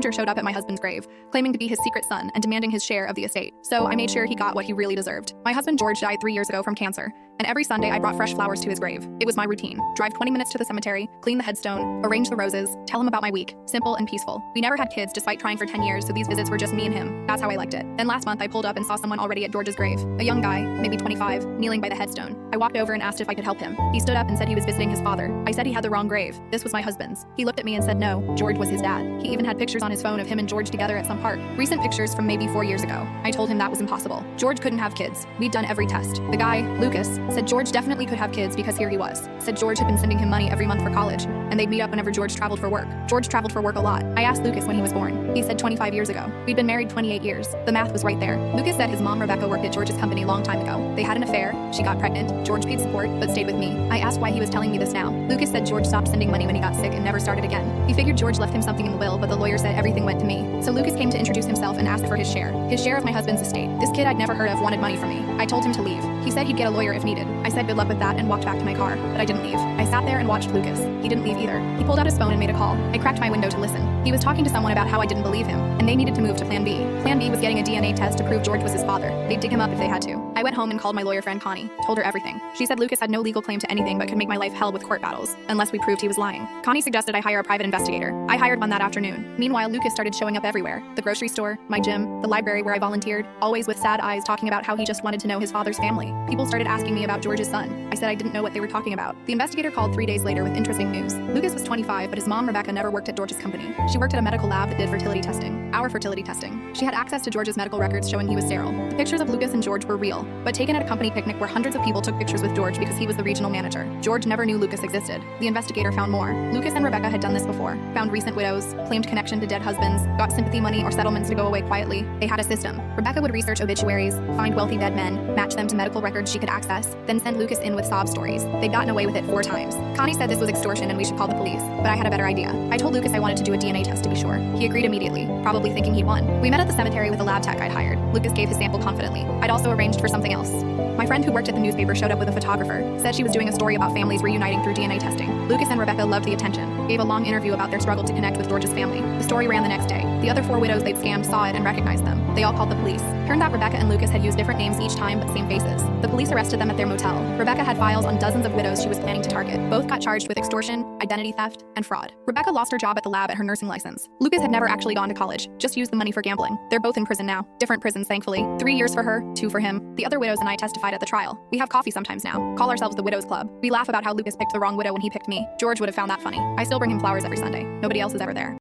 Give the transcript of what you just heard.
stranger showed up at my husband's grave, claiming to be his secret son and demanding his share of the estate. So I made sure he got what he really deserved. My husband George died 3 years ago from cancer, and every Sunday I brought fresh flowers to his grave. It was my routine. Drive 20 minutes to the cemetery, clean the headstone, arrange the roses, tell him about my week. Simple and peaceful. We never had kids despite trying for 10 years, so these visits were just me and him. That's how I liked it. Then last month I pulled up and saw someone already at George's grave. A young guy, maybe 25, kneeling by the headstone. I walked over and asked if I could help him. He stood up and said he was visiting his father. I said he had the wrong grave. This was my husband's. He looked at me and said no, George was his dad. He even had pictures on his phone of him and George together at some park. Recent pictures from maybe 4 years ago. I told him that was impossible. George couldn't have kids. We'd done every test. The guy, Lucas, said George definitely could have kids because here he was. Said George had been sending him money every month for college, and they'd meet up whenever George traveled for work. George traveled for work a lot. I asked Lucas when he was born. He said 25 years ago. We'd been married 28 years. The math was right there. Lucas said his mom Rebecca worked at George's company a long time ago. They had an affair, she got pregnant, George paid support, but stayed with me. I asked why he was telling me this now. Lucas said George stopped sending money when he got sick and never started again. He figured George left him something in the will, but the lawyer said everything went to me. So Lucas came to introduce himself and asked for his share of my husband's estate. This kid I'd never heard of wanted money from me. I told him to leave. He said he'd get a lawyer if needed. I said good luck with that and walked back to my car, but I didn't leave. I sat there and watched Lucas. He didn't leave either. He pulled out his phone and made a call. I cracked my window to listen. He was talking to someone about how I didn't believe him, and they needed to move to Plan B. Plan B was getting a DNA test to prove George was his father. They'd dig him up if they had to. I went home and called my lawyer friend Connie, told her everything. She said Lucas had no legal claim to anything but could make my life hell with court battles, unless we proved he was lying. Connie suggested I hire a private investigator. I hired one that afternoon. Meanwhile, Lucas started showing up everywhere. The grocery store, my gym, the library where I volunteered, always with sad eyes talking about how he just wanted to know his father's family. People started asking me about George's son. I said I didn't know what they were talking about. The investigator called 3 days later with interesting news. Lucas was 25, but his mom Rebecca never worked at George's company. She worked at a medical lab that did fertility testing. Our fertility testing. She had access to George's medical records showing he was sterile. The pictures of Lucas and George were real, but taken at a company picnic where hundreds of people took pictures with George because he was the regional manager. George never knew Lucas existed. The investigator found more. Lucas and Rebecca had done this before. Found recent widows, claimed connection to dead husbands, got sympathy money or settlements to go away quietly. They had a system. Rebecca would research obituaries, find wealthy dead men, match them to medical records she could access, then send Lucas in with sob stories. They'd gotten away with it 4 times. Connie said this was extortion and we should call the police, but I had a better idea. I told Lucas I wanted to do a DNA test to be sure. He agreed immediately, probably thinking he'd won. We met at the cemetery with a lab tech I'd hired. Lucas gave his sample confidently. I'd also arranged for something else. My friend who worked at the newspaper showed up with a photographer, said she was doing a story about families reuniting through DNA testing. Lucas and Rebecca loved the attention, gave a long interview about their struggle to connect with George's family. The story ran the next day. The other 4 widows they'd scammed saw it and recognized them. They all called the police. Turned out Rebecca and Lucas had used different names each time but same faces. The police arrested them at their motel. Rebecca had files on dozens of widows she was planning to target. Both got charged with extortion, identity theft, and fraud. Rebecca lost her job at the lab at her nursing license. Lucas had never actually gone to college, just used the money for gambling. They're both in prison now. Different prisons, thankfully. 3 years for her, 2 for him. The other widows and I testified at the trial. We have coffee sometimes now. Call ourselves the Widows Club. We laugh about how Lucas picked the wrong widow when he picked me. George would have found that funny. I still bring him flowers every Sunday. Nobody else is ever there.